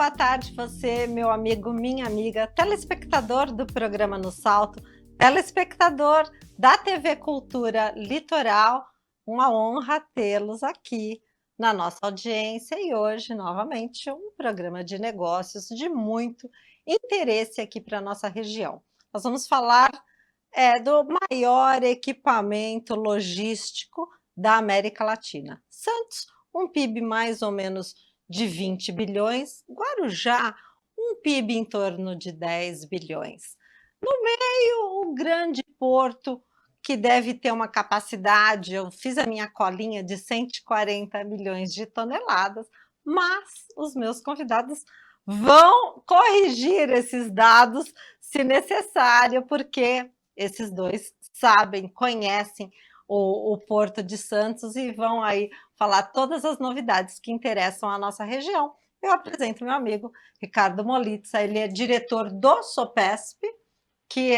boa tarde você, meu amigo, minha amiga, telespectador do programa No Salto, telespectador da TV Cultura Litoral. Uma honra tê-los aqui na nossa audiência e hoje, novamente, um programa de negócios de muito interesse aqui para a nossa região. Nós vamos falar do maior equipamento logístico da América Latina. Santos, um PIB mais ou menos de 20 bilhões, Guarujá, um PIB em torno de 10 bilhões. No meio, o grande porto, que deve ter uma capacidade, eu fiz a minha colinha, de 140 milhões de toneladas, mas os meus convidados vão corrigir esses dados, se necessário, porque esses dois sabem, conhecem o Porto de Santos e vão aí falar todas as novidades que interessam a nossa região. Eu apresento meu amigo Ricardo Molitza, ele é diretor do Sopesp, que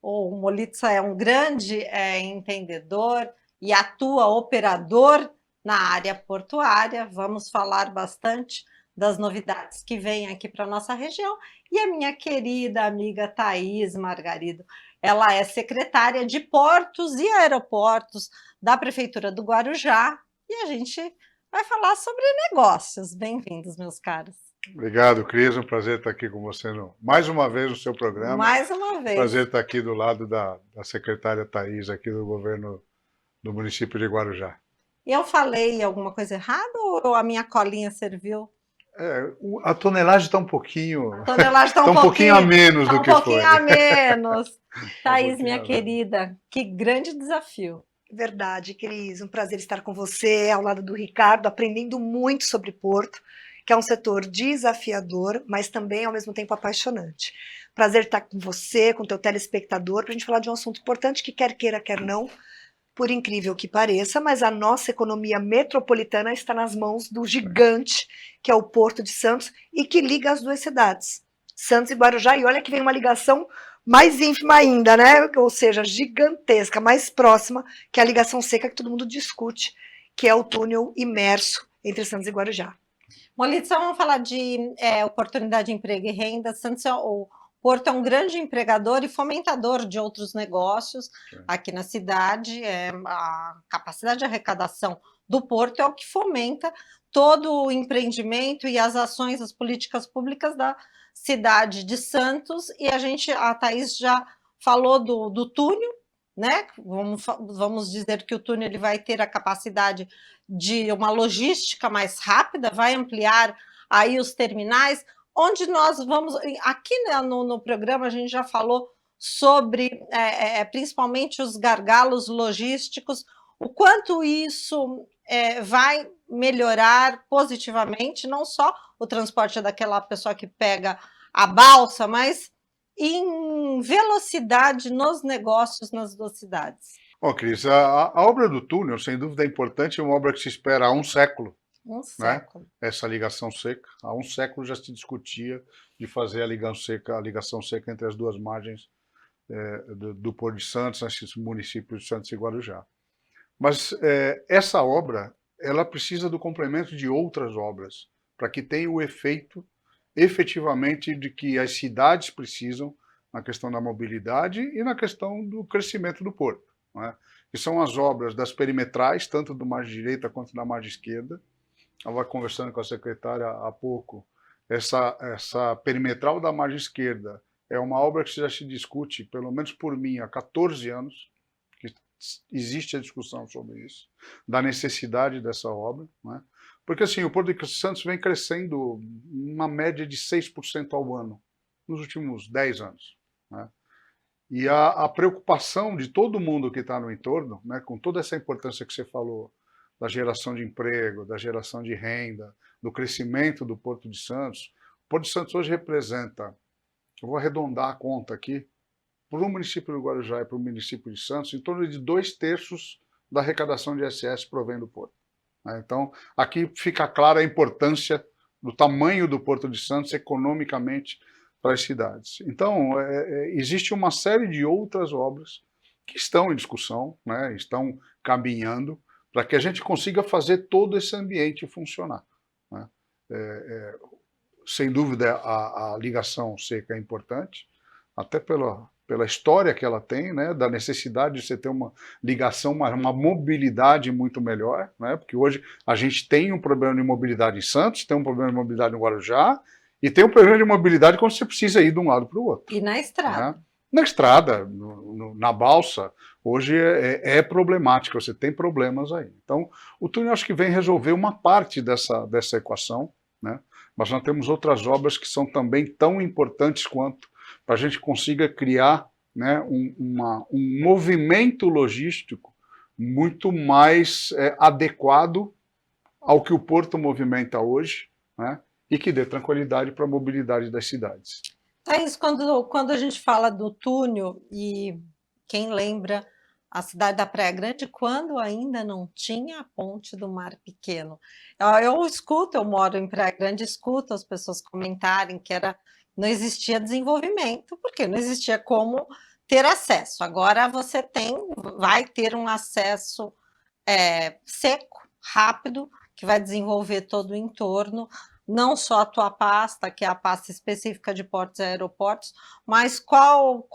o Molitza é um grande entendedor e atua operador na área portuária. Vamos falar bastante das novidades que vêm aqui para a nossa região. E a minha querida amiga Thaís Margarido, ela é secretária de Portos e Aeroportos da Prefeitura do Guarujá e a gente vai falar sobre negócios. Bem-vindos, meus caros. Obrigado, Cris. Um prazer estar aqui com você mais uma vez no seu programa. Mais uma vez. Prazer estar aqui do lado da secretária Thaís, aqui do governo do município de Guarujá. Eu falei alguma coisa errada ou a minha colinha serviu? A tonelagem está um pouquinho... A tonelagem está um pouquinho a menos do que foi. Um pouquinho a menos. Thaís, minha querida, que grande desafio. Verdade, Cris. Um prazer estar com você, ao lado do Ricardo, aprendendo muito sobre Porto, que é um setor desafiador, mas também, ao mesmo tempo, apaixonante. Prazer estar com você, com o teu telespectador, para a gente falar de um assunto importante que quer queira, quer não, por incrível que pareça, mas a nossa economia metropolitana está nas mãos do gigante, que é o Porto de Santos, e que liga as duas cidades, Santos e Guarujá, e olha que vem uma ligação mais ínfima ainda, né? Ou seja, gigantesca, mais próxima, que a ligação seca que todo mundo discute, que é o túnel imerso entre Santos e Guarujá. Molitza, vamos falar de oportunidade de emprego e renda. Santos, o Porto é um grande empregador e fomentador de outros negócios aqui na cidade. A capacidade de arrecadação do Porto é o que fomenta todo o empreendimento e as ações, as políticas públicas da cidade de Santos. E a Thaís já falou do túnel, né? Vamos dizer que o túnel ele vai ter a capacidade de uma logística mais rápida, vai ampliar aí os terminais, onde nós vamos... Aqui, né, no programa a gente já falou sobre principalmente os gargalos logísticos, o quanto isso vai melhorar positivamente, não só o transporte daquela pessoa que pega a balsa, mas em velocidade nos negócios nas duas cidades. Bom, Cris, a obra do túnel, sem dúvida é importante, é uma obra que se espera há um século. Um século. Né? Essa ligação seca, há um século já se discutia de fazer a ligação seca entre as duas margens do Porto de Santos, nesses municípios de Santos e Guarujá. Mas essa obra, ela precisa do complemento de outras obras, para que tenha o efeito, efetivamente, de que as cidades precisam na questão da mobilidade e na questão do crescimento do porto, né? Que são as obras das perimetrais, tanto do margem direita quanto da margem esquerda. Eu estava conversando com a secretária há pouco. Essa perimetral da margem esquerda é uma obra que já se discute, pelo menos por mim, há 14 anos, que existe a discussão sobre isso, da necessidade dessa obra, né? Porque assim, o Porto de Santos vem crescendo uma média de 6% ao ano, nos últimos 10 anos. Né? E a preocupação de todo mundo que está no entorno, né, com toda essa importância que você falou, da geração de emprego, da geração de renda, do crescimento do Porto de Santos. O Porto de Santos hoje representa, eu vou arredondar a conta aqui, para o município do Guarujá e para o município de Santos, em torno de 2/3 da arrecadação de ISS provém do Porto. Então, aqui fica clara a importância do tamanho do Porto de Santos economicamente para as cidades. Então, existe uma série de outras obras que estão em discussão, né, estão caminhando, para que a gente consiga fazer todo esse ambiente funcionar. Né? sem dúvida, a ligação seca é importante, até pela história que ela tem, né, da necessidade de você ter uma ligação, uma mobilidade muito melhor, né, porque hoje a gente tem um problema de mobilidade em Santos, tem um problema de mobilidade no Guarujá, e tem um problema de mobilidade quando você precisa ir de um lado para o outro. E na estrada. Né? Na estrada, na balsa, hoje é problemático, você tem problemas aí. Então, o túnel acho que vem resolver uma parte dessa equação, né? Mas nós temos outras obras que são também tão importantes quanto, para a gente consiga criar, né, um movimento logístico muito mais adequado ao que o porto movimenta hoje, né, e que dê tranquilidade para a mobilidade das cidades. Thaís, quando a gente fala do túnel, e quem lembra a cidade da Praia Grande, quando ainda não tinha a ponte do Mar Pequeno. Eu moro em Praia Grande, escuto as pessoas comentarem que não existia desenvolvimento, porque não existia como ter acesso. Agora você vai ter um acesso seco, rápido, que vai desenvolver todo o entorno, não só a tua pasta, que é a pasta específica de portos e aeroportos, mas qual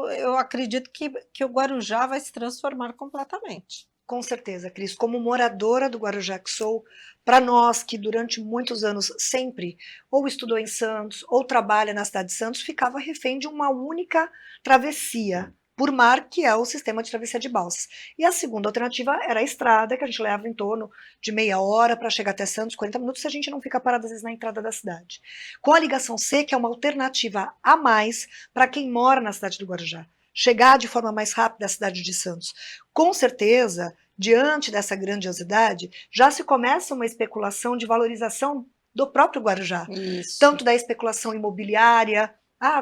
eu acredito que o Guarujá vai se transformar completamente. Com certeza, Cris. Como moradora do Guarujá que sou, para nós que durante muitos anos sempre ou estudou em Santos ou trabalha na cidade de Santos, ficava refém de uma única travessia por mar, que é o sistema de travessia de balsas. E a segunda alternativa era a estrada, que a gente leva em torno de meia hora para chegar até Santos, 40 minutos, se a gente não fica parado às vezes na entrada da cidade. Com a ligação seca é uma alternativa a mais para quem mora na cidade do Guarujá, chegar de forma mais rápida à cidade de Santos. Com certeza, diante dessa grandiosidade, já se começa uma especulação de valorização do próprio Guarujá. Isso. Tanto da especulação imobiliária.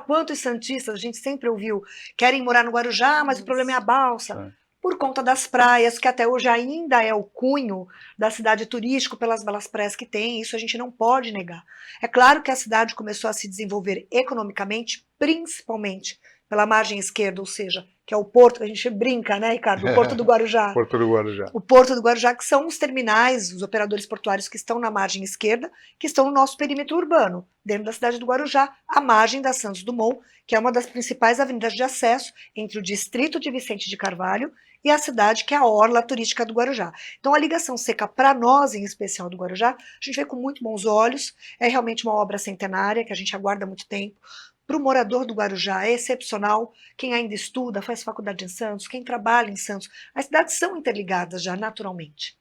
Quantos santistas a gente sempre ouviu querem morar no Guarujá, mas o problema é a balsa. Por conta das praias, que até hoje ainda é o cunho da cidade turística, pelas belas praias que tem, isso a gente não pode negar. É claro que a cidade começou a se desenvolver economicamente, principalmente pela margem esquerda, ou seja, que é o porto que a gente brinca, né, Ricardo? O Porto do Guarujá. Porto do Guarujá. O Porto do Guarujá, que são os terminais, os operadores portuários que estão na margem esquerda, que estão no nosso perímetro urbano, dentro da cidade do Guarujá, à margem da Santos Dumont, que é uma das principais avenidas de acesso entre o distrito de Vicente de Carvalho e a cidade, que é a orla turística do Guarujá. Então, a ligação seca, para nós, em especial do Guarujá, a gente vê com muito bons olhos, é realmente uma obra centenária, que a gente aguarda há muito tempo. Para o morador do Guarujá é excepcional, quem ainda estuda, faz faculdade em Santos, quem trabalha em Santos, as cidades são interligadas já naturalmente.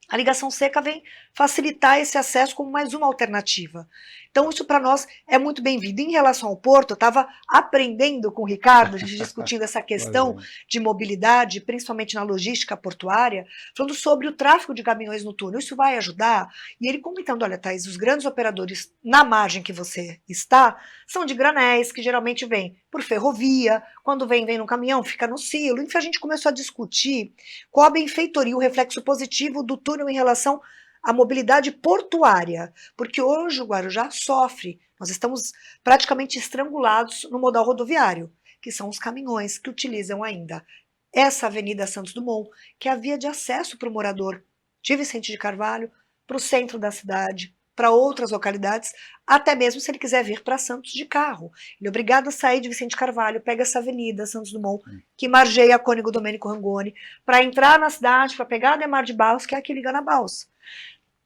A ligação seca vem facilitar esse acesso como mais uma alternativa. Então isso para nós é muito bem-vindo. Em relação ao porto, eu estava aprendendo com o Ricardo, a gente discutindo essa questão de mobilidade, principalmente na logística portuária, falando sobre o tráfego de caminhões no túnel. Isso vai ajudar? E ele comentando, olha, Thaís, os grandes operadores na margem que você está são de granéis, que geralmente vêm por ferrovia, quando vem no caminhão, fica no silo. Enfim, a gente começou a discutir qual a benfeitoria, o reflexo positivo do túnel em relação à mobilidade portuária, porque hoje o Guarujá sofre, nós estamos praticamente estrangulados no modal rodoviário, que são os caminhões que utilizam ainda essa Avenida Santos Dumont, que é a via de acesso para o morador de Vicente de Carvalho, para o centro da cidade, para outras localidades, até mesmo se ele quiser vir para Santos de carro. Ele é obrigado a sair de Vicente Carvalho, pega essa avenida Santos Dumont, que margeia a Cônego Domênico Rangoni, para entrar na cidade, para pegar a Adhemar de Barros, que é a que liga na Balsa.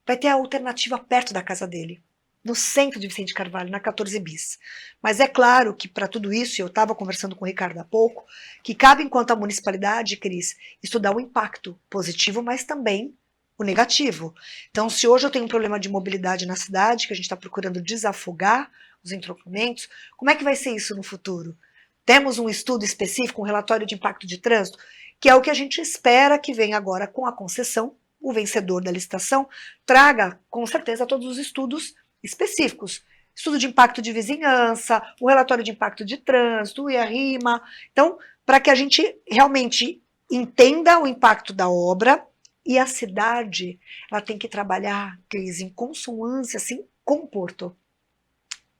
Vai ter a alternativa perto da casa dele, no centro de Vicente Carvalho, na 14 bis. Mas é claro que para tudo isso, e eu estava conversando com o Ricardo há pouco, que cabe enquanto a municipalidade, Cris, estudar o impacto positivo, mas também o negativo. Então, se hoje eu tenho um problema de mobilidade na cidade, que a gente está procurando desafogar os entroncamentos, como é que vai ser isso no futuro? Temos um estudo específico, um relatório de impacto de trânsito, que é o que a gente espera que venha agora com a concessão, o vencedor da licitação, traga, com certeza, todos os estudos específicos. Estudo de impacto de vizinhança, o relatório de impacto de trânsito, o IRIMA. Então, para que a gente realmente entenda o impacto da obra. E a cidade, ela tem que trabalhar, Cris, em consonância assim, com o Porto.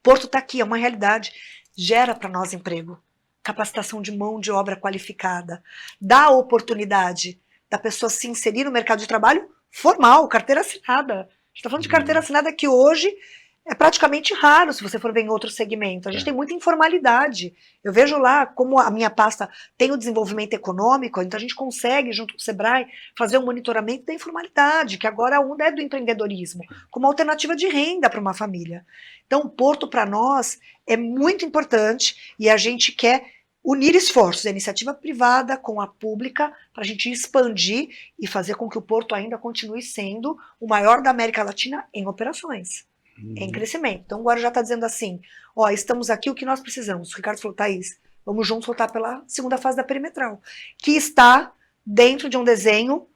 Porto está aqui, é uma realidade, gera para nós emprego, capacitação de mão de obra qualificada, dá a oportunidade da pessoa se inserir no mercado de trabalho formal, carteira assinada. A gente está falando de carteira assinada que hoje é praticamente raro se você for ver em outro segmento. A gente tem muita informalidade. Eu vejo lá como a minha pasta tem o desenvolvimento econômico, então a gente consegue, junto com o Sebrae, fazer um monitoramento da informalidade, que agora é do empreendedorismo, como alternativa de renda para uma família. Então, o Porto, para nós, é muito importante e a gente quer unir esforços, a iniciativa privada com a pública, para a gente expandir e fazer com que o Porto ainda continue sendo o maior da América Latina em operações. Em crescimento. Então o Guarujá está dizendo assim, ó, estamos aqui, o que nós precisamos? O Ricardo falou, Thaís, vamos juntos voltar pela segunda fase da perimetral, que está dentro de um desenho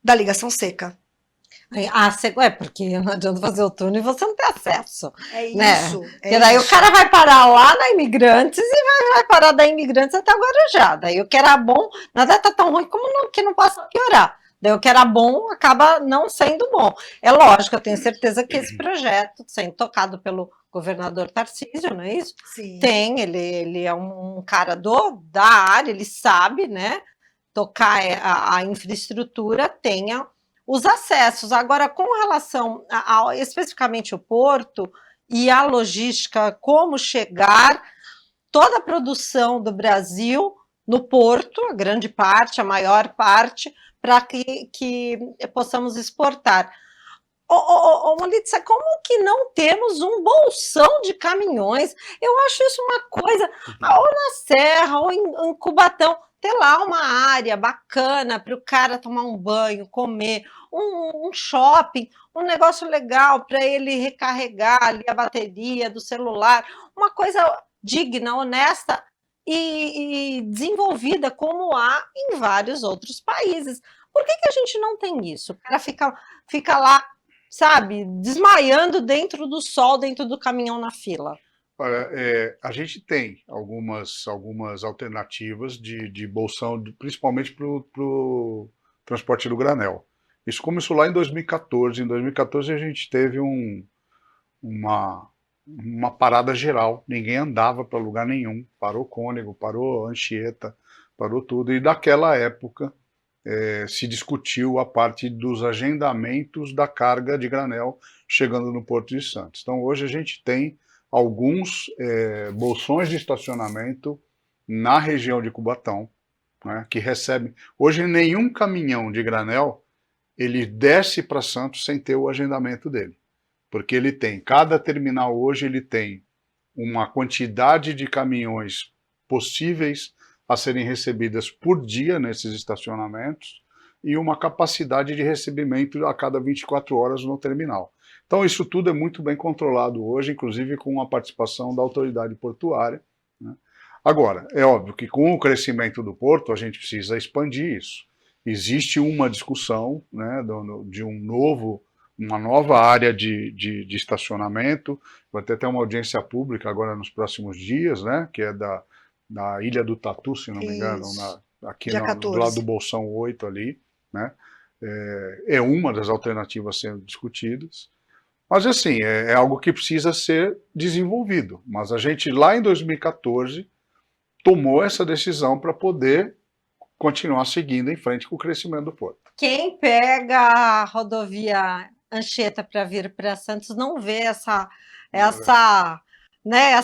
da ligação seca. Porque não adianta fazer o túnel e você não ter acesso. É né? isso. Porque daí o cara vai parar lá na Imigrantes e vai parar da Imigrantes até o Guarujá. Daí o que era bom, nada tá tão ruim como que não possa piorar. Daí o que era bom acaba não sendo bom. É lógico, eu tenho certeza que esse projeto, sendo tocado pelo governador Tarcísio, não é isso? Sim. Ele é um cara da área, ele sabe, né, tocar a infraestrutura, tenha os acessos. Agora, com relação especificamente o porto e a logística, como chegar toda a produção do Brasil no porto, a grande parte, a maior parte, para que possamos exportar. Molitza, como que não temos um bolsão de caminhões? Eu acho isso uma coisa, ou na Serra, ou em Cubatão, ter lá uma área bacana para o cara tomar um banho, comer, um shopping, um negócio legal para ele recarregar ali a bateria do celular, uma coisa digna, honesta, e desenvolvida como há em vários outros países. Por que a gente não tem isso? O cara fica lá, sabe, desmaiando dentro do sol, dentro do caminhão na fila. Olha, a gente tem algumas alternativas de bolsão, principalmente para o transporte do granel. Isso começou lá em 2014. Em 2014 a gente teve uma parada geral, ninguém andava para lugar nenhum, parou Cônego, parou Anchieta, parou tudo, e daquela época se discutiu a parte dos agendamentos da carga de granel chegando no Porto de Santos. Então hoje a gente tem alguns bolsões de estacionamento na região de Cubatão, né, que recebem, hoje nenhum caminhão de granel ele desce para Santos sem ter o agendamento dele. Porque ele tem, cada terminal hoje ele tem uma quantidade de caminhões possíveis a serem recebidas por dia nesses estacionamentos e uma capacidade de recebimento a cada 24 horas no terminal. Então isso tudo é muito bem controlado hoje, inclusive com a participação da autoridade portuária, né? Agora, é óbvio que com o crescimento do porto a gente precisa expandir isso. Existe uma discussão, né, de uma nova área de estacionamento, vai ter até uma audiência pública agora nos próximos dias, né, que é da Ilha do Tatu, se não me engano, aqui do lado do Bolsão 8 ali, né, é uma das alternativas sendo discutidas, mas assim, é algo que precisa ser desenvolvido, mas a gente lá em 2014 tomou essa decisão para poder continuar seguindo em frente com o crescimento do porto. Quem pega a rodovia Anchieta para vir para Santos não vê essa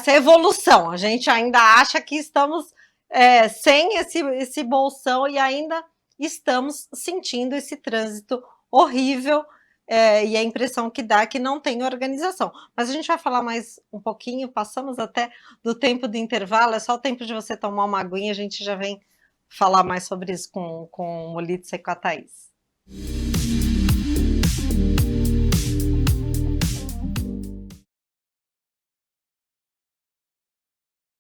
evolução. A gente ainda acha que estamos sem esse bolsão e ainda estamos sentindo esse trânsito horrível e a impressão que dá é que não tem organização. Mas a gente vai falar mais um pouquinho, passamos até do tempo do intervalo, é só o tempo de você tomar uma aguinha, a gente já vem falar mais sobre isso com o Molitza e com a Thaís.